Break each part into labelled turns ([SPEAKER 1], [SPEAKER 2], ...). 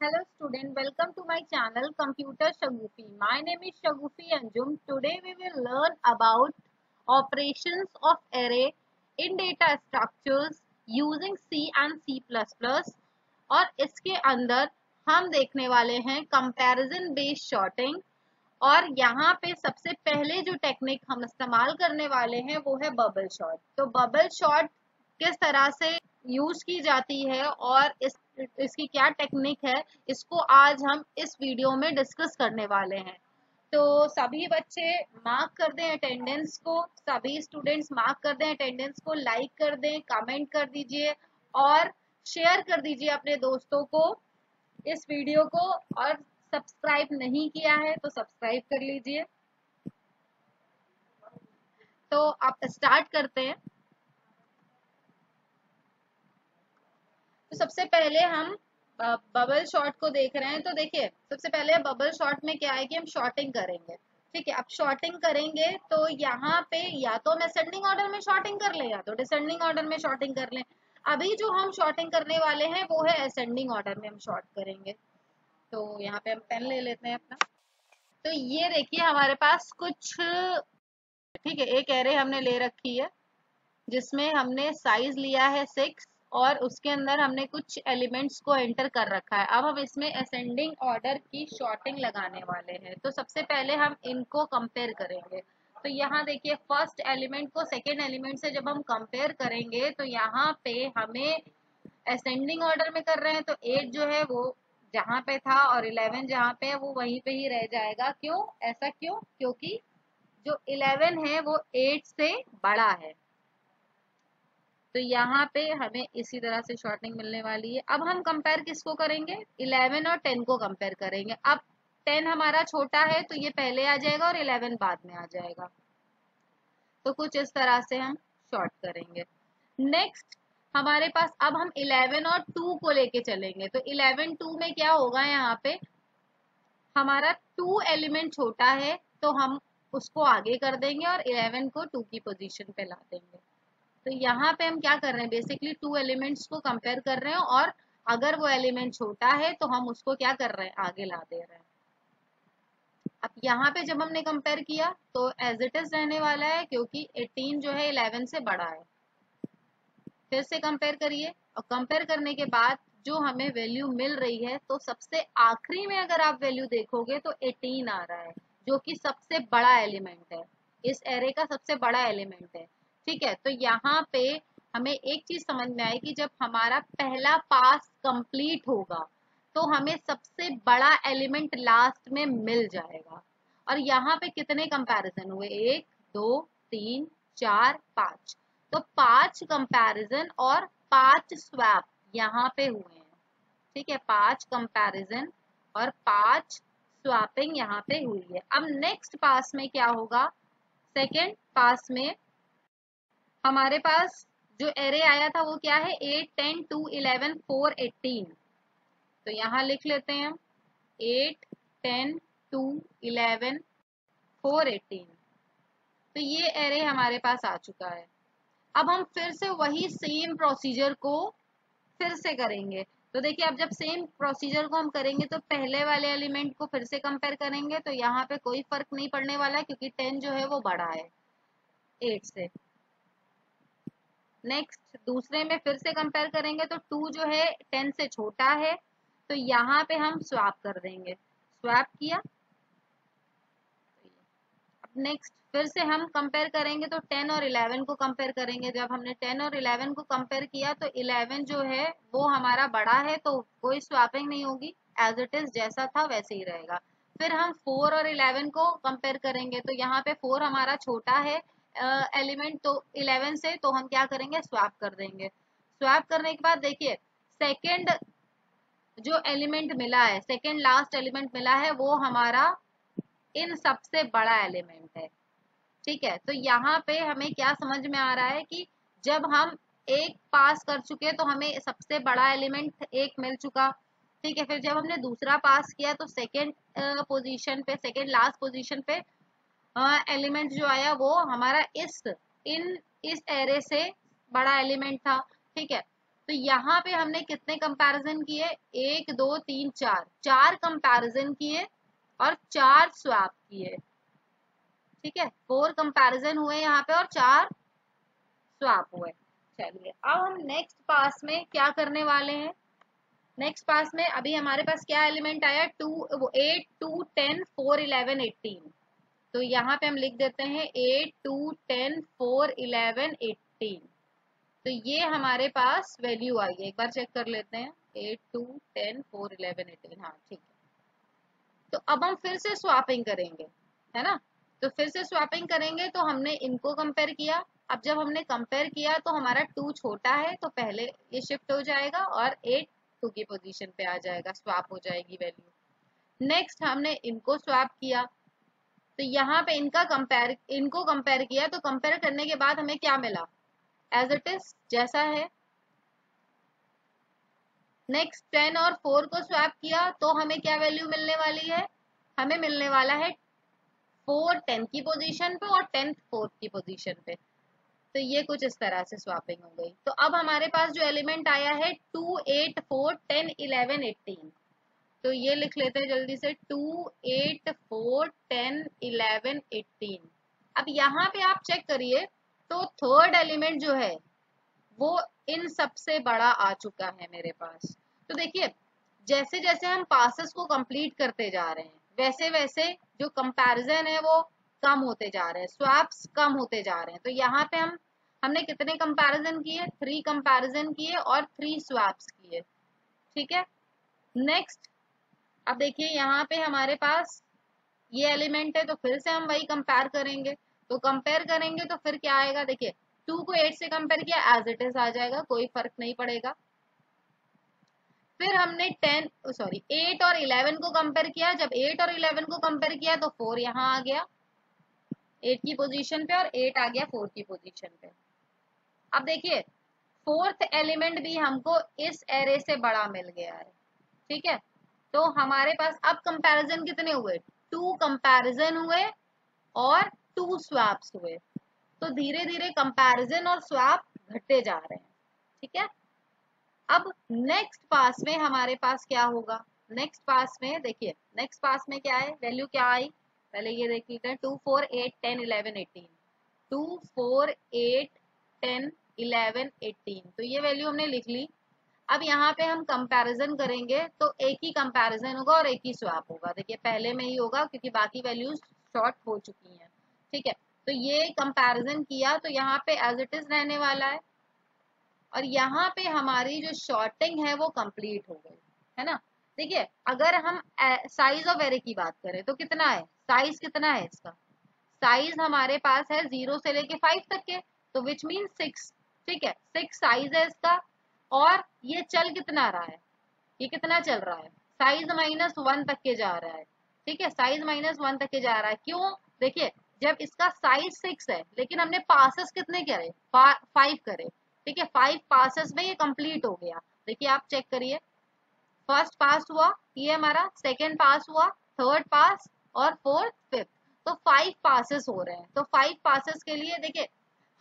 [SPEAKER 1] Hello student, welcome to my channel Computer Shagufi. My name is Shagufi Anjum. Today we will learn about operations of array in data structures using C and C++ और इसके अंदर हम देखने वाले हैं comparison based shorting. और यहाँ पे सबसे पहले जो टेक्निक हम इस्तेमाल करने वाले हैं वो है बबल शॉर्ट। तो बबल शॉर्ट किस तरह से यूज की जाती है और इसकी क्या टेक्निक है, इसको आज हम इस वीडियो में डिस्कस करने वाले हैं। तो सभी बच्चे मार्क कर दें अटेंडेंस को, सभी स्टूडेंट्स मार्क कर दें अटेंडेंस को, लाइक कर दें, कमेंट कर दीजिए और शेयर कर दीजिए अपने दोस्तों को इस वीडियो को। और सब्सक्राइब नहीं किया है तो सब्सक्राइब कर लीजिए। तो आप स्टार्ट करते हैं। तो सबसे पहले हम बबल शॉर्ट को देख रहे हैं। तो देखिए सबसे पहले बबल शॉर्ट में क्या है कि हम शॉर्टिंग करेंगे। ठीक है, अब शॉर्टिंग करेंगे तो यहाँ पे या तो हम असेंडिंग ऑर्डर में शॉर्टिंग कर लें या तो डिसेंडिंग ऑर्डर में शॉर्टिंग कर लें। अभी जो हम शॉर्टिंग करने वाले हैं वो है असेंडिंग ऑर्डर में हम शॉर्ट करेंगे। तो यहाँ पे हम पेन ले लेते हैं अपना। तो ये देखिए हमारे पास कुछ, ठीक है, एक एरे हमने ले रखी है जिसमें हमने साइज लिया है 6 और उसके अंदर हमने कुछ एलिमेंट्स को एंटर कर रखा है। अब हम इसमें असेंडिंग ऑर्डर की शॉर्टिंग लगाने वाले हैं। तो सबसे पहले हम इनको कंपेयर करेंगे। तो यहाँ देखिए फर्स्ट एलिमेंट को सेकेंड एलिमेंट से जब हम कंपेयर करेंगे तो यहाँ पे हमें असेंडिंग ऑर्डर में कर रहे हैं तो 8 जो है वो जहाँ पे था और 11 जहाँ पे है वो वहीं पे ही रह जाएगा। क्यों ऐसा, क्योंकि जो 11 है वो 8 से बड़ा है। तो यहाँ पे हमें इसी तरह से शॉर्टिंग मिलने वाली है। अब हम कंपेयर किसको करेंगे, 11 और 10 को कंपेयर करेंगे। अब 10 हमारा छोटा है तो ये पहले आ जाएगा और 11 बाद में आ जाएगा। तो कुछ इस तरह से हम शॉर्ट करेंगे। नेक्स्ट हमारे पास अब हम 11 और 2 को लेके चलेंगे। तो 11 2 में क्या होगा, यहाँ पे हमारा 2 एलिमेंट छोटा है तो हम उसको आगे कर देंगे और 11 को 2 की पोजीशन पे ला देंगे। तो यहाँ पे हम क्या कर रहे हैं, बेसिकली 2 एलिमेंट्स को कंपेयर कर रहे हैं और अगर वो एलिमेंट छोटा है तो हम उसको क्या कर रहे हैं, आगे ला दे रहे हैं। अब यहाँ पे जब हमने कंपेयर किया तो एज इट इज रहने वाला है क्योंकि 18 जो है 11 से बड़ा है। फिर से कंपेयर करिए और कंपेयर करने के बाद जो हमें वैल्यू मिल रही है तो सबसे आखिरी में अगर आप वैल्यू देखोगे तो 18 आ रहा है जो कि सबसे बड़ा एलिमेंट है, इस एरे का सबसे बड़ा एलिमेंट है। ठीक है, तो यहाँ पे हमें एक चीज समझ में आई कि जब हमारा पहला पास कंप्लीट होगा तो हमें सबसे बड़ा एलिमेंट लास्ट में मिल जाएगा। और यहाँ पे कितने कंपैरिजन हुए, 1 2 3 4 5। तो 5 कंपैरिजन और 5 स्वैप यहाँ पे हुए हैं। ठीक है, 5 कंपैरिजन और 5 स्वैपिंग यहाँ पे हुई है। अब नेक्स्ट पास में क्या होगा, सेकेंड पास में हमारे पास जो एरे आया था वो क्या है, 8 10 2 11 4 18। तो यहाँ लिख लेते हैं हम 8 10 2 11 4 18। तो ये एरे हमारे पास आ चुका है। अब हम फिर से वही सेम प्रोसीजर को फिर से करेंगे। तो देखिए अब जब सेम प्रोसीजर को हम करेंगे तो पहले वाले एलिमेंट को फिर से कंपेयर करेंगे तो यहाँ पे कोई फर्क नहीं पड़ने वाला क्योंकि 10 जो है वो बड़ा है 8 से। नेक्स्ट दूसरे में फिर से कंपेयर करेंगे तो 2 जो है 10 से छोटा है तो यहाँ पे हम स्वैप कर देंगे। स्वैप किया, नेक्स्ट फिर से हम कंपेयर करेंगे तो 10 और 11 को कंपेयर करेंगे। जब हमने 10 और 11 को कंपेयर किया तो 11 जो है वो हमारा बड़ा है तो कोई स्वैपिंग नहीं होगी, एज इट इज जैसा था वैसे ही रहेगा। फिर हम 4 और 11 को कंपेयर करेंगे तो यहाँ पे 4 हमारा छोटा है एलिमेंट तो 11 से, तो हम क्या करेंगे, स्वैप कर देंगे। स्वैप करने के बाद देखिए सेकेंड जो एलिमेंट मिला है, सेकेंड लास्ट एलिमेंट मिला है वो हमारा इन सबसे बड़ा एलिमेंट है। ठीक है, तो यहाँ पे हमें क्या समझ में आ रहा है कि जब हम एक पास कर चुके तो हमें सबसे बड़ा एलिमेंट एक मिल चुका। ठीक है, फिर जब हमने दूसरा पास किया तो सेकेंड पोजीशन पे, सेकेंड लास्ट पोजीशन पे एलिमेंट जो आया वो हमारा इस एरे से बड़ा एलिमेंट था। ठीक है, तो यहाँ पे हमने कितने कंपैरिजन किए, 1 2 3 4, 4 कंपैरिजन किए और 4 स्वैप किए। ठीक है, 4 कंपैरिजन हुए यहाँ पे और 4 स्वैप हुए। चलिए अब हम नेक्स्ट पास में क्या करने वाले हैं। नेक्स्ट पास में अभी हमारे पास क्या एलिमेंट आया, 8 2 10 4 11 18। तो यहाँ पे हम लिख देते हैं 8 2 10 4 11 18। तो ये हमारे पास वैल्यू आई है, एक बार चेक कर लेते हैं, 8 2 10 4 11 18। हाँ ठीक है। तो अब हम फिर से स्वैपिंग करेंगे, है ना। तो फिर से स्वैपिंग करेंगे तो हमने इनको कंपेयर किया। अब जब हमने कंपेयर किया तो हमारा 2 छोटा है तो पहले ये शिफ्ट हो जाएगा और 8 2 की पोजीशन पे आ जाएगा, स्वैप हो जाएगी वैल्यू। नेक्स्ट हमने इनको स्वैप किया तो यहाँ पे इनको कंपेयर किया, तो कंपेयर करने के बाद हमें क्या मिला, एज इट इज जैसा है। नेक्स्ट 10 और 4 को स्वैप किया तो हमें क्या वैल्यू मिलने वाली है, हमें मिलने वाला है 4 10 की पोजीशन पे और 10 4 की पोजीशन पे। तो ये कुछ इस तरह से स्वैपिंग हो गई। तो अब हमारे पास जो एलिमेंट आया है 2 8 4 10 11 18। तो ये लिख लेते हैं जल्दी से, 2 8 4 10 11 18। अब यहाँ पे आप चेक करिए तो थर्ड एलिमेंट जो है वो इन सबसे बड़ा आ चुका है मेरे पास। तो देखिए जैसे जैसे हम पासेस को कंप्लीट करते जा रहे हैं वैसे वैसे जो कंपैरिजन है वो कम होते जा रहे हैं, स्वैप्स कम होते जा रहे हैं। तो यहाँ पे हमने कितने कंपैरिजन किए, 3 कंपैरिजन किए और 3 स्वैप्स किए। ठीक है, नेक्स्ट अब देखिए यहाँ पे हमारे पास ये एलिमेंट है तो फिर से हम वही कंपेयर करेंगे। तो कंपेयर करेंगे तो फिर क्या आएगा, देखिए 2 को 8 से कंपेयर किया, एज इट इज आ जाएगा, कोई फर्क नहीं पड़ेगा। फिर हमने 8 और 11 को कंपेयर किया, जब 8 और 11 को कंपेयर किया तो 4 यहाँ आ गया 8 की पोजीशन पे और 8 आ गया 4 की पोजीशन पे। अब देखिए फोर्थ एलिमेंट भी हमको इस एरे से बड़ा मिल गया है। ठीक है, तो हमारे पास अब कंपैरिजन कितने हुए, 2 कंपैरिजन हुए और 2 स्वैप्स हुए। तो धीरे धीरे कंपैरिजन और स्वैप घटते जा रहे हैं। ठीक है, अब नेक्स्ट पास में हमारे पास क्या होगा, नेक्स्ट पास में देखिए नेक्स्ट पास में क्या है, वैल्यू क्या आई, पहले ये देख लेते हैं, 2 4 8 10 11 18। 2 4 8 10 11 18। तो ये वैल्यू हमने लिख ली। अब यहाँ पे हम कंपैरिजन करेंगे तो एक ही कंपैरिजन होगा और एक ही स्वैप होगा। देखिए पहले में ही होगा क्योंकि बाकी वैल्यूज शॉर्ट हो चुकी हैं। ठीक है, तो ये कंपैरिजन किया तो यहाँ पे एज इट इज रहने वाला है और यहाँ पे हमारी जो शॉर्टिंग है वो कंप्लीट हो गई, है ना। देखिए अगर हम साइज ऑफ एरे की बात करें तो कितना है, साइज कितना है इसका, साइज हमारे पास है 0 से लेके 5 तक के, तो विच मीन 6। ठीक है, 6 साइज है इसका और ये चल कितना रहा है, ये कितना चल रहा है, साइज -1 तक के जा रहा है। ठीक है, साइज -1 तक के जा रहा है, क्यों, देखिए जब इसका साइज 6 है लेकिन हमने पासेस कितने करे, 5 करे। ठीक है, 5 पासेस में ये कंप्लीट हो गया। देखिए आप चेक करिए, फर्स्ट पास हुआ, ये हमारा सेकेंड पास हुआ, थर्ड पास और फोर्थ फिफ्थ। तो 5 पासेस हो रहे हैं। तो 5 पासेस के लिए देखिए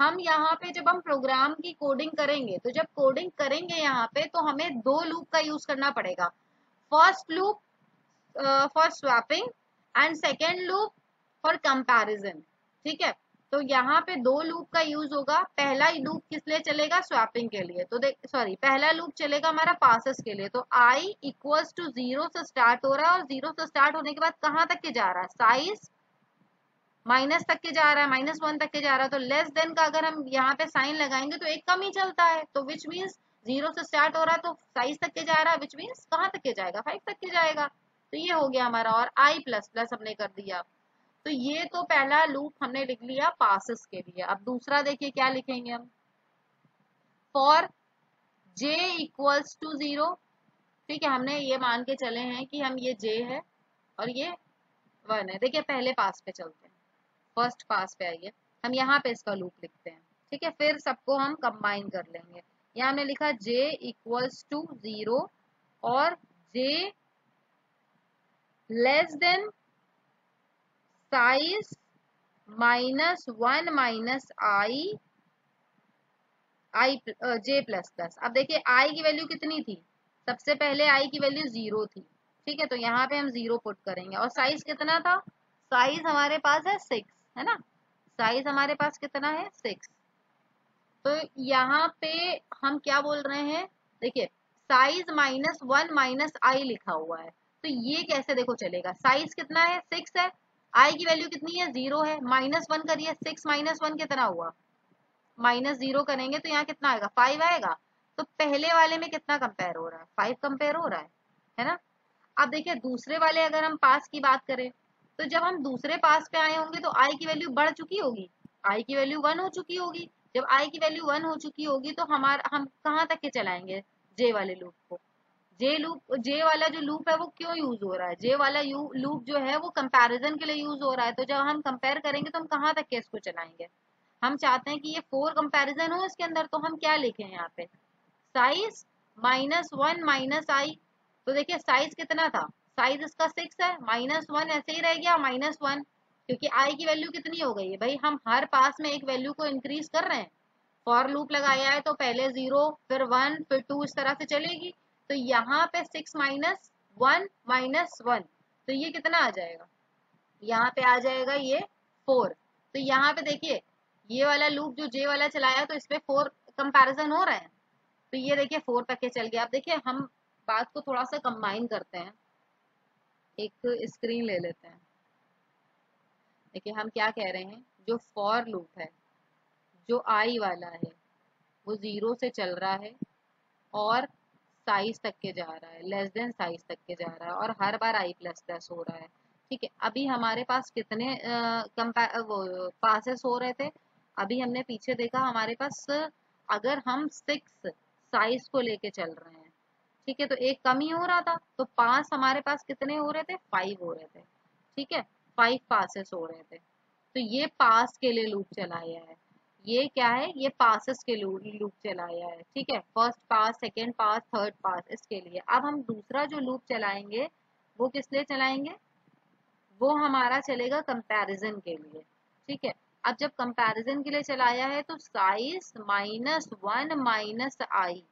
[SPEAKER 1] हम यहाँ पे जब हम प्रोग्राम की कोडिंग करेंगे तो जब कोडिंग करेंगे यहाँ पे तो हमें 2 लूप का यूज करना पड़ेगा। First loop for swapping and second loop for comparison. ठीक है, तो यहाँ पे 2 लूप का यूज होगा। पहला लूप किस लिए चलेगा, स्वैपिंग के लिए। तो पहला लूप चलेगा हमारा पासेस के लिए। तो i इक्वल्स टू 0 से स्टार्ट हो रहा है और 0 से स्टार्ट होने के बाद कहाँ तक के जा रहा है, साइज माइनस तक के जा रहा है, -1 तक के जा रहा है। तो लेस देन का अगर हम यहाँ पे साइन लगाएंगे तो एक कम ही चलता है, तो विच मीन्स 0 से स्टार्ट हो रहा है तो साइज तक के जा रहा है, विच मीन्स कहाँ तक के जाएगा, 5 तक के जाएगा। तो ये हो गया हमारा, और i प्लस प्लस हमने कर दिया। तो ये तो पहला लूप हमने लिख लिया पासेस के लिए। अब दूसरा देखिए क्या लिखेंगे हम, फॉर j इक्वल्स टू 0। ठीक है, हमने ये मान के चले हैं कि हम ये j है और ये 1 है। देखिए पहले पास पे चलते हैं, फर्स्ट पास पे आइए, हम यहाँ पे इसका लूप लिखते हैं। ठीक है, फिर सबको हम कंबाइन कर लेंगे। यहाँ हमने लिखा j इक्वल्स टू 0 और j less than size -1 - i I J plus plus. अब देखिए आई की वैल्यू कितनी थी, सबसे पहले आई की वैल्यू 0 थी, ठीक है, तो यहाँ पे हम 0 पुट करेंगे। और साइज कितना था, साइज हमारे पास है 6, है ना, साइज हमारे पास कितना है 6। तो यहाँ पे हम क्या बोल रहे हैं, देखिए साइज -1 माइनस आई लिखा हुआ है, तो ये कैसे देखो चलेगा, साइज कितना है 6 है, आई की वैल्यू कितनी है 0 है, -1 करिए, 6 -1 कितना हुआ, -0 करेंगे तो यहाँ कितना आएगा 5 आएगा। तो पहले वाले में कितना कंपेयर हो रहा है, 5 कंपेयर हो रहा है ना। अब देखिए दूसरे वाले अगर हम पास की बात करें, तो जब हम दूसरे पास पे आए होंगे तो आई की वैल्यू बढ़ चुकी होगी, आई की वैल्यू 1 हो चुकी होगी। जब आई की वैल्यू 1 हो चुकी होगी तो हमारा हम कहाँ तक के चलाएंगे, जे वाले लूप को। जे वाला जो लूप है वो क्यों यूज हो रहा है, जे वाला लूप जो है वो कंपैरिजन के लिए यूज हो रहा है। तो जब हम कंपेयर करेंगे तो हम कहाँ तक के इसको चलाएंगे, हम चाहते हैं कि ये 4 कंपैरिजन हो इसके अंदर, तो हम क्या लिखें यहाँ पे, साइज -1 माइनस आई। तो देखिए साइज कितना था, साइज इसका 6 है, -1 ऐसे ही रह गया -1, क्योंकि आई की वैल्यू कितनी हो गई है भाई, हम हर पास में एक वैल्यू को इंक्रीज कर रहे हैं। फॉर लूप लगाया है तो पहले 0 फिर 1 फिर 2 इस तरह से चलेगी। तो यहाँ पे 6 -1 -1, तो ये कितना आ जाएगा, यहाँ पे आ जाएगा ये 4। तो यहाँ पे देखिए ये वाला लूप जो जे वाला चलाया तो इसमें 4 कंपैरिजन हो रहे हैं, तो ये देखिए 4 तक के चल गया। अब देखिए हम बात को थोड़ा सा कंबाइन करते हैं, एक स्क्रीन ले लेते हैं। देखिए हम क्या कह रहे हैं, जो फॉर लूप है जो आई वाला है वो 0 से चल रहा है और साइज तक के जा रहा है, लेस देन साइज तक के जा रहा है, और हर बार आई प्लस प्लस हो रहा है। ठीक है, अभी हमारे पास कितने वो पासेस हो रहे थे, अभी हमने पीछे देखा हमारे पास, अगर हम 6 साइज को लेके चल रहे हैं, ठीक है, तो एक कम ही हो रहा था, तो पास हमारे पास कितने हो रहे थे, 5 हो रहे थे, ठीक है, 5 पासेस हो रहे थे। तो ये पास के लिए लूप चलाया है, ये क्या है, ये पासेस के लूप चलाया है, ठीक है, फर्स्ट पास सेकेंड पास थर्ड पास इसके लिए। अब हम दूसरा जो लूप चलाएंगे वो किस लिए चलाएंगे, वो हमारा चलेगा कंपैरिजन के लिए, ठीक है। अब जब कंपैरिजन के लिए चलाया है तो साइज -1 माइनस आई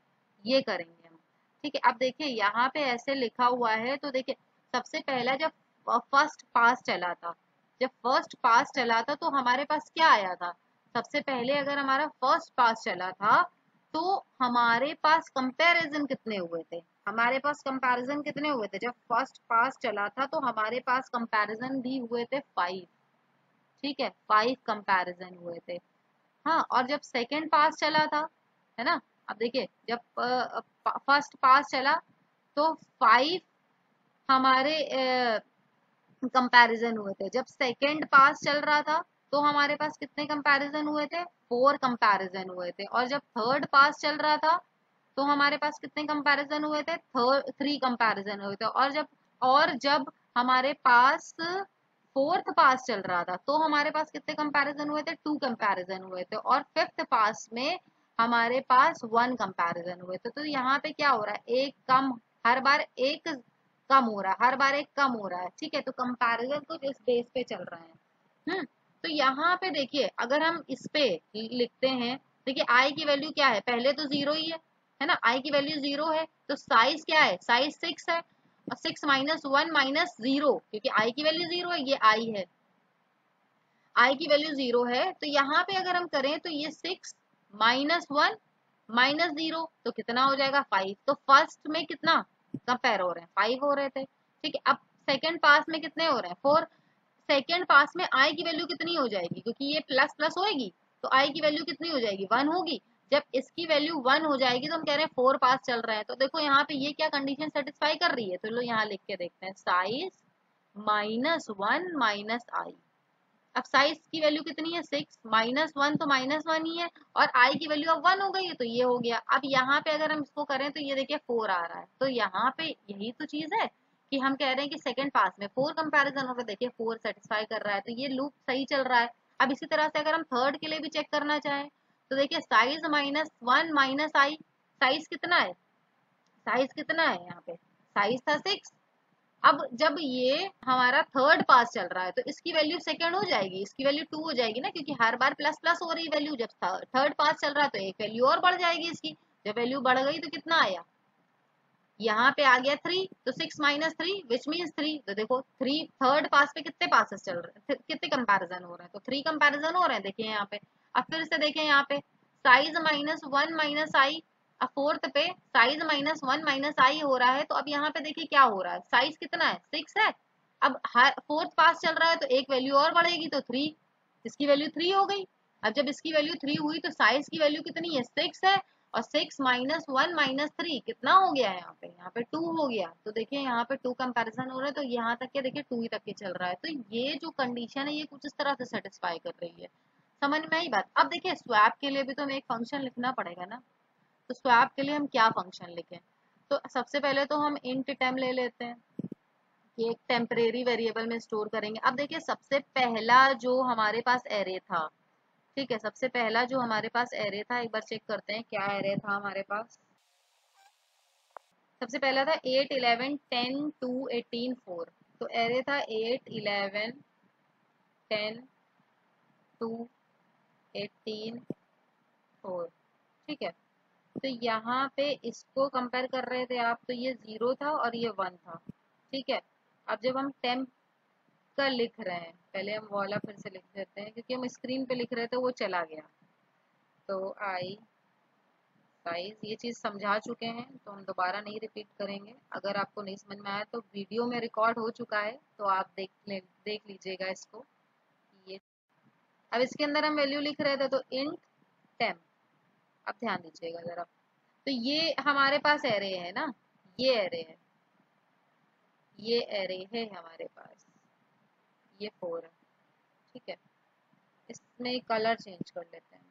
[SPEAKER 1] ये करेंगे हम, ठीक है। अब देखिए यहाँ पे ऐसे लिखा हुआ है, तो देखिए सबसे पहला जब फर्स्ट पास चला था, जब फर्स्ट पास चला था तो हमारे पास क्या आया था, सबसे पहले अगर हमारा फर्स्ट पास चला था तो हमारे पास कंपैरिजन कितने हुए थे, हमारे पास कंपैरिजन कितने हुए थे, जब फर्स्ट पास चला था तो हमारे पास कंपैरिजन भी हुए थे 5, ठीक है, 5 कंपैरिजन हुए थे। हाँ, और जब सेकंड पास चला था, है ना, अब देखिए जब फर्स्ट पास चला तो 5 हमारे कंपैरिजन हुए थे, जब सेकंड पास चल रहा था तो हमारे पास कितने कंपैरिजन हुए थे, 4 कंपैरिजन हुए थे, और जब थर्ड पास चल रहा था तो हमारे पास कितने कंपैरिजन हुए थे, 3 कंपैरिजन हुए थे, और जब हमारे पास फोर्थ पास चल रहा था तो हमारे पास कितने कंपैरिजन हुए थे, 2 कंपैरिजन हुए थे, और फिफ्थ पास में हमारे पास 1 कंपैरिजन हुए थे। तो यहाँ पे क्या हो रहा है, एक कम, हर बार एक कम हो रहा है, हर बार एक कम हो रहा है, ठीक है, तो कंपैरिजन कुछ इस बेस पे चल रहा है। तो यहाँ पे देखिए अगर हम इस पे लिखते हैं, देखिए आई की वैल्यू क्या है, पहले तो 0 ही है ना, आई की वैल्यू 0 है, तो साइज क्या है, साइज 6 है, और 6 -1 -0, क्योंकि आई की वैल्यू 0 है, ये आई है, आई की वैल्यू 0 है, तो यहाँ पे अगर हम करें तो ये 6 -1 -0 तो कितना हो जाएगा 5। तो फर्स्ट में कितना कंपेयर हो रहे हैं, 5 हो रहे थे, ठीक है। अब सेकंड पास में कितने हो रहे हैं, 4। सेकंड पास में आई की वैल्यू कितनी हो जाएगी, क्योंकि ये प्लस प्लस होएगी तो आई की वैल्यू कितनी हो जाएगी, 1 होगी। जब इसकी वैल्यू 1 हो जाएगी तो हम कह रहे हैं 4 पास चल रहे हैं, तो देखो यहाँ पे ये क्या कंडीशन सेटिस्फाई कर रही है, तो लो यहाँ लिख के देखते हैं, साइज -1 माइनस आई। अब साइज की वैल्यू कितनी है 6, -1 तो -1 ही है, और आई की वैल्यू अब 1 हो गई है तो ये हो गया। अब यहाँ पे अगर हम इसको करें तो ये देखिए 4 आ रहा है, तो यहाँ पे यही तो चीज है कि हम कह रहे हैं कि सेकंड पास में 4 कंपैरिजन होगा, देखिए 4 सेटिस्फाई कर रहा है, तो ये लूप सही चल रहा है। अब इसी तरह से अगर हम थर्ड के लिए भी चेक करना चाहें तो देखिए साइज -1 माइनस आई, साइज कितना है, साइज कितना है यहाँ पे, साइज था 6, अब जब ये हमारा थर्ड पास चल रहा है तो इसकी वैल्यू सेकंड हो जाएगी, इसकी वैल्यू 2 हो जाएगी ना, क्योंकि हर बार प्लस प्लस हो रही वैल्यू। जब थर्ड पास चल रहा है तो एक वैल्यू और बढ़ जाएगी इसकी। जब वैल्यू बढ़ गई तो कितना आया, यहाँ पे आ गया 3, तो 6 माइनस 3 विच मीन्स 3। तो देखो 3 थर्ड पास पे कितने पासेस चल रहे हैं, कितने कंपैरिजन हो रहे हैं, तो 3 कंपैरिजन हो रहे हैं। देखिए यहाँ पे, अब फिर से देखें यहाँ पे साइज माइनस 1 माइनस आई, अब फोर्थ पे साइज माइनस 1 माइनस आई हो रहा है। तो अब यहाँ पे देखिए क्या हो रहा है, साइज कितना है 6 है। अब फोर्थ पास चल रहा है तो एक वैल्यू और बढ़ेगी तो 3, इसकी वैल्यू 3 हो गई। अब जब इसकी वैल्यू 3 हुई तो साइज की वैल्यू कितनी है 6 है, और 6 माइनस 1 माइनस 3 कितना हो गया है यहाँ पे 2 हो गया। तो देखिए यहाँ पे 2 कंपैरिजन हो रहा है, तो यहाँ तक के देखिए 2 ही तक के चल रहा है। तो ये जो कंडीशन है ये कुछ इस तरह से सेटिस्फाई कर रही है। समझ में आई बात। अब देखिए स्वैप के लिए भी तो हमें एक फंक्शन लिखना पड़ेगा ना, तो स्वैप के लिए हम क्या फंक्शन लिखें। तो सबसे पहले तो हम इंट टेम ले लेते हैं कि एक टेम्परेरी वेरिएबल में स्टोर करेंगे। अब देखिए सबसे पहला जो हमारे पास एरे था, ठीक है, सबसे पहला जो हमारे पास एरे था, एक बार चेक करते हैं क्या एरे था हमारे पास। सबसे पहला था 8 11 10 2 18 4। तो एरे था 8 11 10 2 18 4, ठीक है। तो यहाँ पे इसको कंपेयर कर रहे थे आप, तो ये 0 था और ये 1 था, ठीक है। अब जब हम टेम्प का लिख रहे हैं, पहले हम वाला फिर से लिख देते हैं क्योंकि हम स्क्रीन पे लिख रहे थे वो चला गया। तो आई साइज ये चीज़ समझा चुके हैं तो हम दोबारा नहीं रिपीट करेंगे। अगर आपको नहीं समझ में आया तो वीडियो में रिकॉर्ड हो चुका है, तो आप देख लीजिएगा इसको। ये अब इसके अंदर हम वैल्यू लिख रहे थे तो इंट टेम्प। अब ध्यान दीजिएगा जरा, तो ये हमारे पास एरे है ना, ये एरे है, ये एरे है हमारे पास, ये 4 है, ठीक है। इसमें कलर चेंज कर लेते हैं।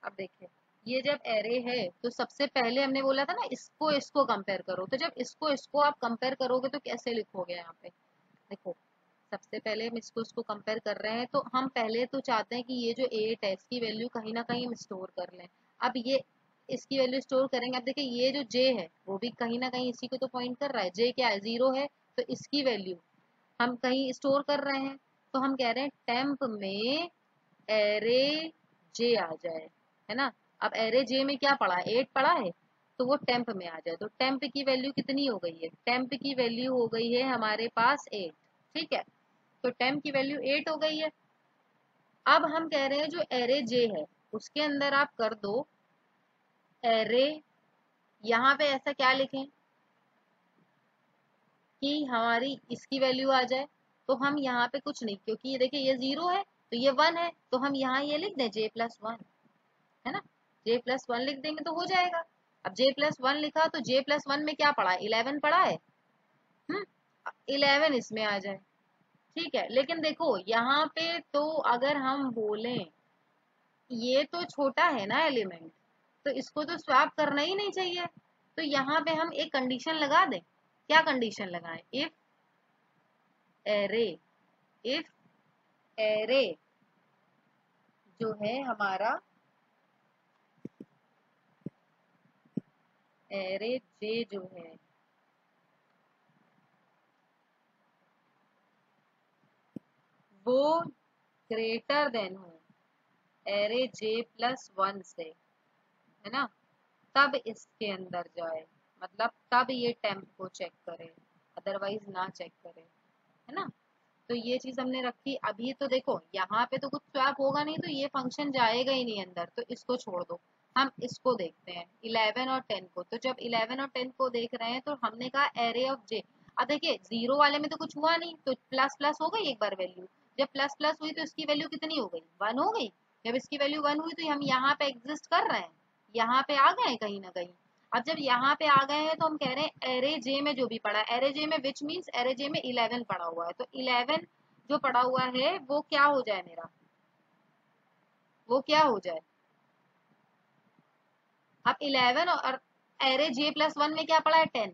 [SPEAKER 1] अब देखिए ये जब एरे है तो सबसे पहले हमने बोला था ना इसको इसको कंपेयर करो, तो जब इसको इसको आप कंपेयर करोगे तो कैसे लिखोगे यहाँ पे। देखो सबसे पहले हम इसको इसको कंपेयर कर रहे हैं, तो हम पहले तो चाहते हैं कि ये जो 8 है इसकी वैल्यू कहीं ना कहीं हम स्टोर कर लें। अब ये इसकी वैल्यू स्टोर करेंगे, अब देखिए ये जो जे है वो भी कहीं ना कहीं इसी को तो पॉइंट कर रहा है, जे क्या है 0 है, तो इसकी वैल्यू हम कहीं स्टोर कर रहे हैं। तो हम कह रहे हैं टेम्प में एरे जे आ जाए, है ना। अब एरे जे में क्या पड़ा है 8 पड़ा है, तो वो टेम्प में आ जाए। तो टेम्प की वैल्यू कितनी हो गई है, टेम्प की वैल्यू हो गई है हमारे पास 8, ठीक है। तो टेम्प की वैल्यू 8 हो गई है। अब हम कह रहे हैं जो एरे जे है उसके अंदर आप कर दो एरे, यहाँ पे ऐसा क्या लिखें कि हमारी इसकी वैल्यू आ जाए। तो हम यहाँ पे कुछ नहीं, क्योंकि ये देखिए ये 0 है तो ये 1 है, तो हम यहाँ ये लिख दें j+1, है ना, j+1 लिख देंगे तो हो जाएगा। अब j+1 लिखा तो j+1 में क्या पड़ा है 11 पड़ा है, 11 इसमें आ जाए, ठीक है। लेकिन देखो यहाँ पे तो अगर हम बोलें ये तो छोटा है ना एलिमेंट, तो इसको तो स्वैप करना ही नहीं चाहिए। तो यहाँ पे हम एक कंडीशन लगा दें। क्या कंडीशन लगाएं, इफ एरे, इफ एरे जो है हमारा एरे जे जो है वो ग्रेटर देन हो एरे j+1 से, है ना, तब इसके अंदर जाए, मतलब तब ये टेम्प को चेक करे, अदरवाइज ना चेक करे, है ना। तो ये चीज हमने रखी। अभी तो देखो यहाँ पे तो कुछ स्वैप होगा नहीं, तो ये फंक्शन जाएगा ही नहीं अंदर, तो इसको छोड़ दो। हम इसको देखते हैं 11 और 10 को। तो जब 11 और 10 को देख रहे हैं तो हमने कहा एरे ऑफ जे। अब देखिए 0 वाले में तो कुछ हुआ नहीं, तो प्लस प्लस हो गई एक बार वैल्यू। जब प्लस प्लस हुई तो इसकी वैल्यू कितनी हो गई 1 हो गई। जब इसकी वैल्यू 1 हुई तो हम यहाँ पे एग्जिस्ट कर रहे हैं, यहाँ पे आ गए कहीं ना कहीं। अब जब यहाँ पे आ गए हैं तो हम कह रहे हैं एरे जे में जो भी पड़ा है, एरे जे में विच मीन्स एरे जे में 11 पड़ा हुआ है, तो 11 जो पड़ा हुआ है वो क्या हो जाए मेरा, वो क्या हो जाए। अब 11 और एरे j+1 में क्या पड़ा है 10,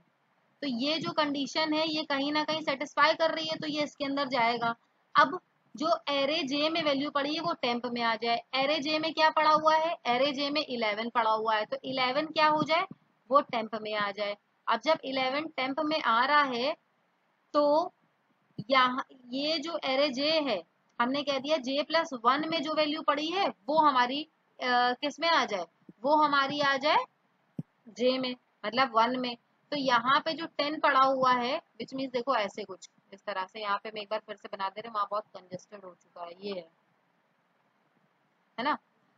[SPEAKER 1] तो ये जो कंडीशन है ये कहीं ना कहीं सेटिस्फाई कर रही है, तो ये इसके अंदर जाएगा। अब जो एरे जे में वैल्यू पड़ी है वो टेम्प में आ जाए। एरे जे में क्या पड़ा हुआ है, एरे जे में 11 पड़ा हुआ है, तो 11 क्या हो जाए, वो टेम्प में आ जाए। अब जब 11 टेम्प में आ रहा है तो यहाँ ये जो एरे जे है, हमने कह दिया जे प्लस 1 में जो वैल्यू पड़ी है वो हमारी किस में आ जाए, वो हमारी आ जाए जे में, मतलब 1 में। तो यहाँ पे जो 10 पड़ा हुआ है विच मीन्स देखो ऐसे कुछ इस तरह से, यहाँ पे मैं एक बार फिर से बना दे रहे, वहां बहुत कंजेस्टेड हो चुका है, ये है ना।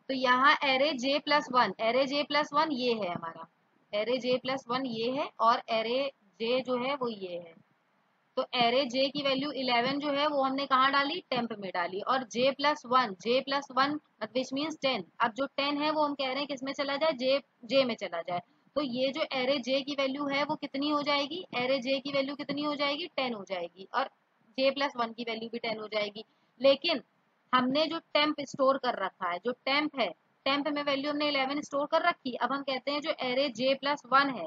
[SPEAKER 1] तो यहाँ एरे जे प्लस 1, एरे जे प्लस 1 ये है हमारा, एरे जे प्लस 1 ये है, और एरे जे जो है वो ये है। तो एरे जे की वैल्यू 11 जो है वो हमने कहाँ डाली, टेम्प में डाली, और J plus 1, J plus 1 which means 10, अब जो 10 है वो हम कह रहे हैं किस में चला जाए, जे में चला जाए। तो ये जो एरे जे की वैल्यू है वो कितनी हो जाएगी, एरे जे की वैल्यू कितनी हो जाएगी, 10 हो जाएगी, और जे प्लस 1 की वैल्यू भी 10 हो जाएगी। लेकिन हमने जो टेम्प स्टोर कर रखा है, जो टेम्प है, टेम्प में वैल्यू हमने 11 स्टोर कर रखी। अब हम कहते हैं जो एरे जे प्लस 1 है,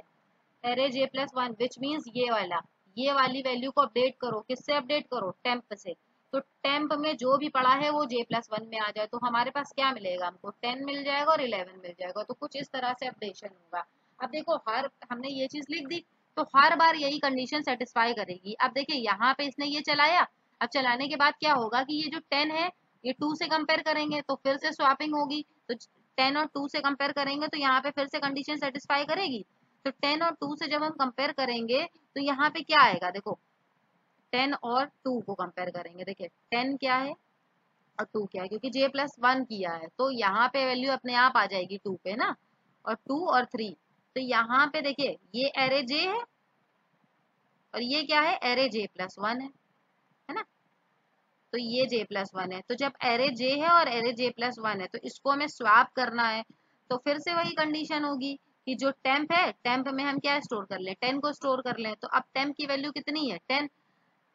[SPEAKER 1] array J plus 1 which means ये वाला, ये वाली वैल्यू को अपडेट करो, किससे अपडेट करो, टेम्प से। तो टेम्प में जो भी पड़ा है वो जे प्लस 1 में आ जाए, तो हमारे पास क्या मिलेगा, हमको 10 मिल जाएगा और 11 मिल जाएगा। तो कुछ इस तरह से अपडेशन होगा। अब देखो हर हमने ये चीज लिख दी, तो हर बार यही कंडीशन सेटिस्फाई करेगी। अब देखिए यहाँ पे इसने ये चलाया, अब चलाने के बाद क्या होगा कि ये जो 10 है ये 2 से कंपेयर करेंगे तो फिर से स्वैपिंग होगी, तो 10 और 2 से कंपेयर करेंगे तो यहाँ पे फिर से कंडीशन सेटिस्फाई करेगी। तो 10 और 2 से जब हम कंपेयर करेंगे तो यहाँ पे क्या आएगा, देखो 10 और 2 को कंपेयर करेंगे, देखिए 10 क्या है और 2 क्या है, क्योंकि जे प्लस 1 किया है तो यहाँ पे वैल्यू अपने आप आ जाएगी 2 पे ना, और 2 और 3। तो यहाँ पे देखिए ये एरे जे है और ये क्या है, एरे जे प्लस 1 है ना। तो ये जे प्लस 1 है, तो जब एरे जे है और एरे जे प्लस 1 है तो इसको हमें स्वैप करना है। तो फिर से वही कंडीशन होगी कि जो टेम्प है, टेम्प में हम क्या स्टोर कर लें, 10 को स्टोर कर लें। तो अब टेम्प की वैल्यू कितनी है, 10।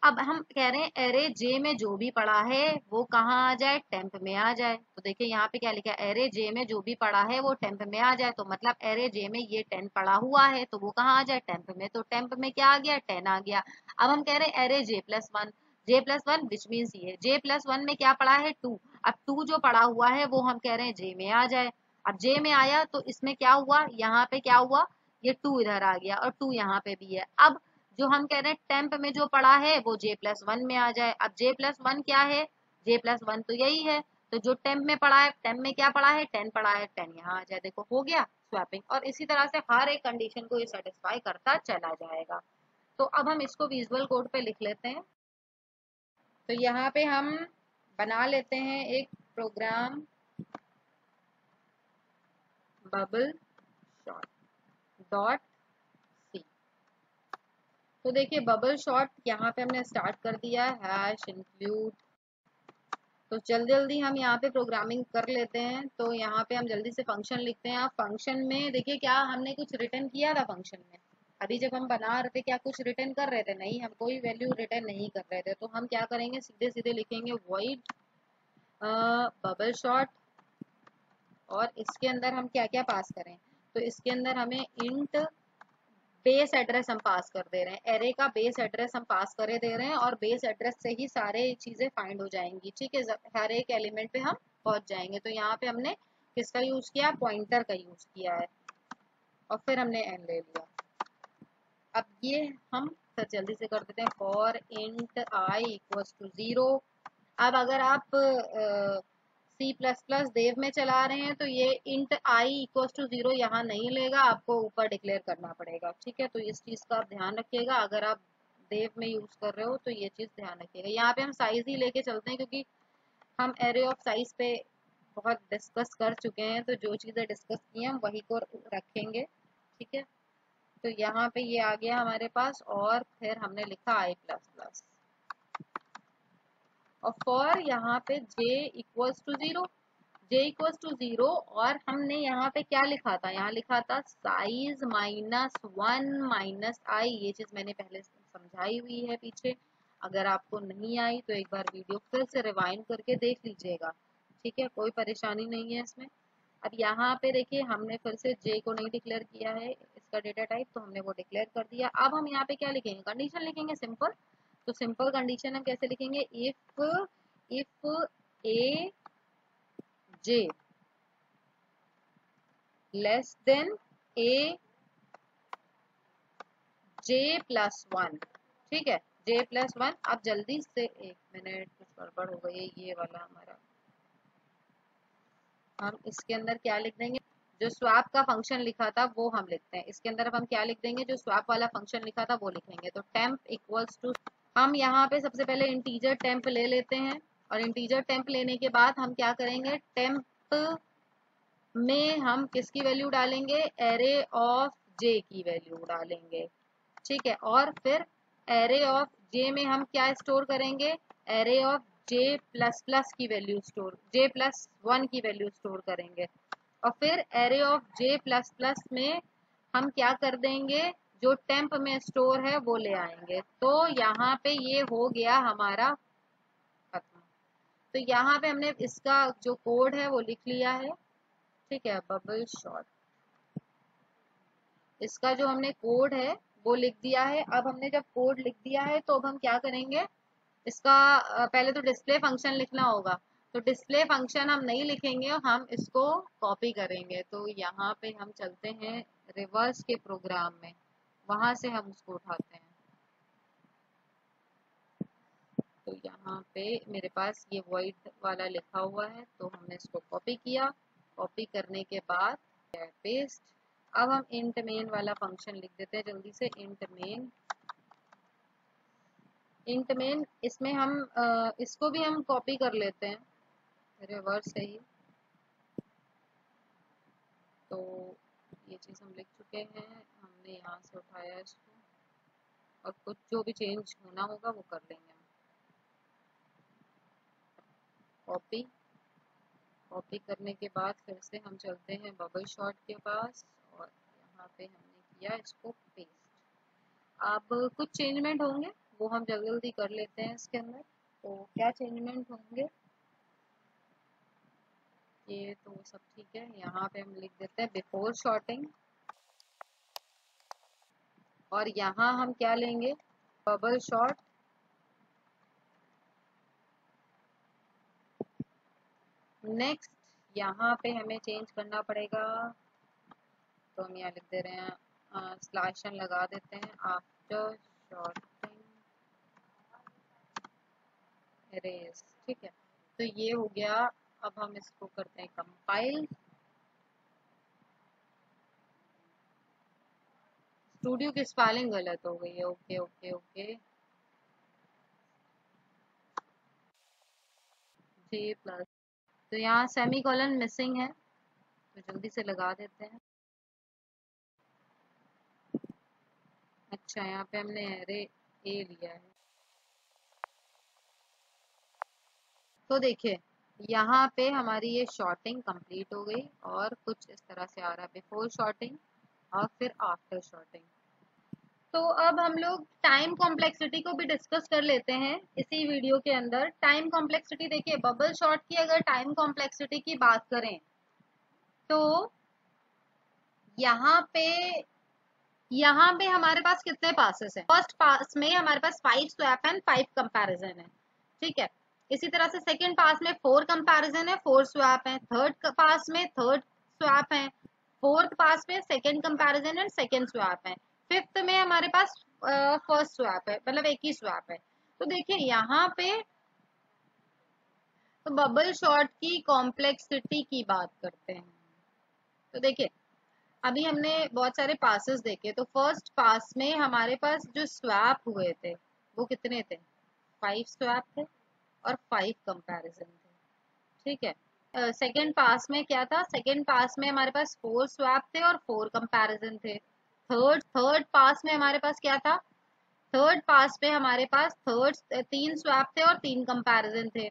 [SPEAKER 1] अब हम कह रहे हैं एरे जे में जो भी पड़ा है वो कहाँ आ जाए, टेम्प में आ जाए। तो देखिए यहाँ पे क्या लिखा है, एरे जे में जो भी पड़ा है वो टेम्प में आ जाए, तो मतलब एरे जे में ये 10 पड़ा हुआ है तो वो कहाँ आ जाए, टेम्प में। तो टेम्प में क्या आ गया, 10 आ गया। अब हम कह रहे हैं array J plus 1, J plus 1 which means ये जे प्लस 1 में क्या पड़ा है, 2। अब 2 जो पड़ा हुआ है वो हम कह रहे हैं जे में आ जाए। अब जे में आया तो इसमें क्या हुआ, यहाँ पे क्या हुआ, ये 2 इधर आ गया और 2 यहाँ पे भी है। अब जो हम कह रहे हैं टेम्प में जो पड़ा है वो जे प्लस 1 में आ जाए। अब जे प्लस 1 क्या है, जे प्लस 1 तो यही है, तो जो टेम्प में पड़ा है, टेम्प में क्या पड़ा है, 10 पड़ा है, 10 यहाँ आ जाए। देखो हो गया स्वैपिंग, और इसी तरह से हर एक कंडीशन को ये सेटिस्फाई करता चला जाएगा। तो अब हम इसको विजुअल कोड पे लिख लेते हैं। तो यहाँ पे हम बना लेते हैं एक program, bubble sort dot C. तो देखिए बबल शॉट यहाँ पे हमने स्टार्ट कर दिया है, हैश इंक्लूड। तो जल्दी जल्दी हम यहाँ पे प्रोग्रामिंग कर लेते हैं। तो यहाँ पे हम जल्दी से फंक्शन लिखते हैं। आप फंक्शन में देखिए क्या हमने कुछ रिटर्न किया था फंक्शन में, अभी जब हम बना रहे थे क्या कुछ रिटर्न कर रहे थे, नहीं हम कोई वैल्यू रिटर्न नहीं कर रहे थे। तो हम क्या करेंगे, सीधे सीधे लिखेंगे वॉइड बबल शॉट, और इसके अंदर हम क्या क्या पास करें, तो इसके अंदर हमें इंट बेस एड्रेस हम पास कर दे रहे हैं, एरे का बेस एड्रेस हम पास करे दे रहे हैं, और बेस एड्रेस से ही सारे चीजें फाइंड हो जाएंगी, ठीक है, हर एक एलिमेंट पे हम पहुंच जाएंगे। तो यहाँ पे हमने किसका यूज किया, पॉइंटर का यूज किया है, और फिर हमने एन ले लिया। अब ये हम फिर जल्दी से कर देते हैं, for int I equals to 0। अब अगर आप सी प्लस प्लस देव में चला रहे हैं तो ये इंट आई इक्वल्स टू 0 यहाँ नहीं लेगा, आपको ऊपर डिक्लेयर करना पड़ेगा, ठीक है। तो इस चीज का आप ध्यान रखिएगा, अगर आप देव में यूज कर रहे हो तो ये चीज ध्यान रखिएगा। यहाँ पे हम साइज ही लेके चलते हैं क्योंकि हम एरे ऑफ साइज पे बहुत डिस्कस कर चुके हैं, तो जो चीजें डिस्कस की हैं हम वही को रखेंगे, ठीक है। तो यहाँ पे ये आ गया हमारे पास, और फिर हमने लिखा आई प्लस प्लस, और फॉर यहाँ पे j equals to 0, j equals to 0, और हमने यहाँ पे क्या लिखा था, यहाँ लिखा था साइज -1 माइनस आई। ये चीज मैंने पहले समझाई हुई है पीछे, अगर आपको नहीं आई तो एक बार वीडियो फिर से रिवाइंड करके देख लीजिएगा, ठीक है, कोई परेशानी नहीं है इसमें। अब यहाँ पे देखिए हमने फिर से j को नहीं डिक्लेयर किया है, इसका डेटा टाइप, तो हमने वो डिक्लेयर कर दिया। अब हम यहाँ पे क्या लिखेंगे, कंडीशन लिखेंगे सिंपल। तो सिंपल कंडीशन हम कैसे लिखेंगे, if if A J less than A J plus one. ठीक है, जे प्लस वन। अब जल्दी से, एक मिनट, कुछ गड़बड़ हो गई है, ये वाला हमारा, हम इसके अंदर क्या लिख देंगे, जो स्वैप का फंक्शन लिखा था वो हम लिखते हैं। इसके अंदर अब हम क्या लिख देंगे, जो स्वैप वाला फंक्शन लिखा था वो लिखेंगे। तो टेम्प इक्वल्स टू, हम यहाँ पे सबसे पहले इंटीजर टेम्प ले लेते हैं, और इंटीजर टेम्प लेने के बाद हम क्या करेंगे, टेम्प में हम किसकी वैल्यू डालेंगे, एरे ऑफ जे की वैल्यू डालेंगे। ठीक है, और फिर एरे ऑफ जे में हम क्या स्टोर करेंगे, array of J plus plus की वैल्यू स्टोर, जे प्लस वन की वैल्यू स्टोर करेंगे। और फिर array of J plus plus में हम क्या कर देंगे, जो टेम्प में स्टोर है वो ले आएंगे। तो यहाँ पे ये हो गया हमारा खत्म। तो यहाँ पे हमने इसका जो कोड है वो लिख लिया है। ठीक है, बबल शॉट, इसका जो हमने कोड है वो लिख दिया है। अब हमने जब कोड लिख दिया है तो अब हम क्या करेंगे, इसका पहले तो डिस्प्ले फंक्शन लिखना होगा। तो डिस्प्ले फंक्शन हम नहीं लिखेंगे, हम इसको कॉपी करेंगे। तो यहाँ पे हम चलते हैं रिवर्स के प्रोग्राम में, वहां से हम उसको उठाते हैं। तो यहाँ पे मेरे पास ये वॉइड वाला लिखा हुआ है, तो हमने इसको कॉपी किया। कॉपी करने के बाद पेस्ट। अब हम इंट मेन वाला फंक्शन लिख देते हैं जल्दी से, इंट मेन। इंट मेन, इसमें हम इसको भी हम कॉपी कर लेते हैं रिवर्स से ही। तो ये चीज़ हम लिख चुके हैं, हमने यहाँ से उठाया इसको, और कुछ जो भी चेंज होना होगा वो कर लेंगे हम। कॉपी, कॉपी करने के बाद फिर से हम चलते हैं बबल शॉट के पास, और यहाँ पे हमने किया इसको पेस्ट। अब कुछ चेंजमेंट होंगे वो हम जल्दी जल्दी कर लेते हैं इसके अंदर। तो क्या चेंजमेंट होंगे, ये तो सब ठीक है। यहाँ पे हम लिख देते हैं बिफोर शॉर्टिंग, और यहाँ हम क्या लेंगे, बबल शॉट। नेक्स्ट यहाँ पे हमें चेंज करना पड़ेगा, तो हम यहाँ लिख दे रहे हैं स्लैश एन लगा देते हैं, आफ्टर शॉर्टिंग एरेज। ठीक है, तो ये हो गया। अब हम इसको करते हैं कंपाइल। स्टूडियो की स्पेलिंग गलत हो गई है, ओके ओके ओके, जे प्लस, तो यहाँ सेमी कॉलन मिसिंग है, तो जल्दी से लगा देते हैं। अच्छा, यहाँ पे हमने एरे ए लिया है। तो देखिए यहाँ पे हमारी ये शॉर्टिंग कंप्लीट हो गई, और कुछ इस तरह से आ रहा है, बिफोर शॉर्टिंग और फिर आफ्टर शॉर्टिंग। तो अब हम लोग टाइम कॉम्प्लेक्सिटी को भी डिस्कस कर लेते हैं इसी वीडियो के अंदर। टाइम कॉम्प्लेक्सिटी देखिए, बबल शॉट की अगर टाइम कॉम्प्लेक्सिटी की बात करें तो यहाँ पे हमारे पास कितने पासेस हैं, फर्स्ट पास में हमारे पास 5 स्वैप एंड 5 कंपैरिजन है। ठीक है, इसी तरह से सेकंड पास में 4 कंपैरिजन है, 4 स्वैप है। थर्ड पास में थर्ड स्वैप है। फोर्थ पास में second comparison and second swap है। फिफ्थ में हमारे पास फर्स्ट स्वैप है, मतलब एक ही स्वैप है। तो देखिए यहाँ पे तो बबल शॉट की कॉम्प्लेक्सिटी की बात करते हैं। तो देखिए अभी हमने बहुत सारे पासेस देखे, तो फर्स्ट पास में हमारे पास जो स्वैप हुए थे वो कितने थे, 5 स्वैप थे और 5 कंपैरिजन थे। ठीक है, सेकंड पास में क्या था, सेकंड पास में हमारे पास 4 स्वैप थे और 4 कंपैरिजन थे। थर्ड पास में हमारे पास क्या था, थर्ड पास में हमारे पास 3 स्वैप थे और 3 कंपैरिजन थे।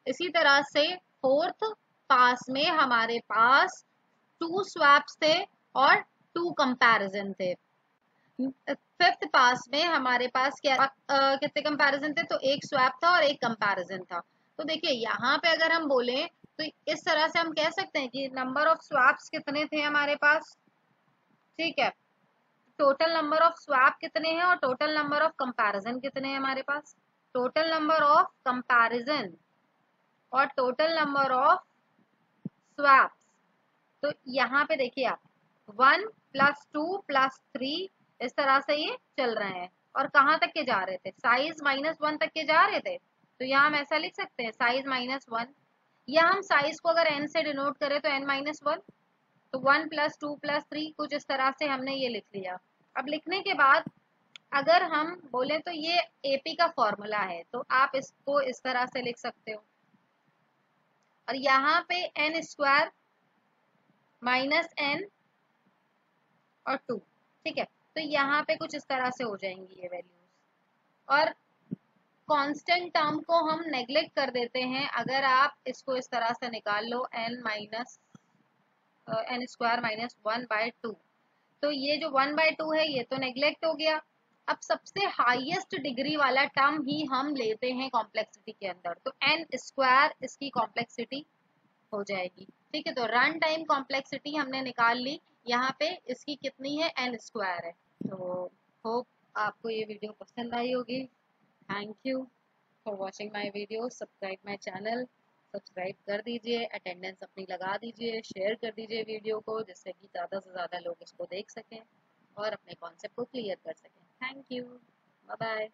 [SPEAKER 1] इसी तरह से फोर्थ पास में हमारे पास 2 स्वैप्स थे और 2 कंपैरिजन थे। फिफ्थ पास में हमारे पास क्या कितने कंपैरिजन थे, तो एक स्वैप था और एक कंपैरिजन था। तो देखिए यहाँ पे अगर हम बोले तो इस तरह से हम कह सकते हैं कि नंबर ऑफ स्वैप्स कितने थे हमारे पास। ठीक है, टोटल नंबर ऑफ स्वैप कितने हैं और टोटल नंबर ऑफ कंपैरिजन कितने हैं हमारे पास। टोटल नंबर ऑफ कंपैरिजन और टोटल नंबर ऑफ स्वैप्स। तो यहाँ पे देखिए आप 1 + 2 + 3 इस तरह से ये चल रहे हैं। और कहाँ तक के जा रहे थे, साइज -1 तक के जा रहे थे। तो यहाँ हम ऐसा लिख सकते हैं साइज -1, या हम साइज को अगर n से डिनोट करें तो n-1। तो 1 + 2 + 3 कुछ इस तरह से हमने ये लिख लिया। अब लिखने के बाद अगर हम बोले तो ये एपी का फॉर्मूला है, तो आप इसको इस तरह से लिख सकते हो। और यहाँ पे n² -n और 2, ठीक है। तो यहाँ पे कुछ इस तरह से हो जाएंगी ये वैल्यूज। और कांस्टेंट टर्म को हम नेग्लेक्ट कर देते हैं अगर आप इसको इस तरह से निकाल लो n² -1/2। तो ये जो 1/2 है ये तो नेग्लेक्ट हो गया। अब सबसे हाईएस्ट डिग्री वाला टर्म ही हम लेते हैं कॉम्प्लेक्सिटी के अंदर, तो n² इसकी कॉम्प्लेक्सिटी हो जाएगी। ठीक है, तो रन टाइम कॉम्प्लेक्सिटी हमने निकाल ली। यहाँ पे इसकी कितनी है, n² है। तो होप आपको ये वीडियो पसंद आई होगी। Thank you for watching my video. Subscribe my channel, subscribe कर दीजिए, अटेंडेंस अपनी लगा दीजिए, शेयर कर दीजिए वीडियो को, जिससे कि ज़्यादा से ज़्यादा लोग इसको देख सकें और अपने कॉन्सेप्ट को क्लियर कर सकें। Thank you, bye bye.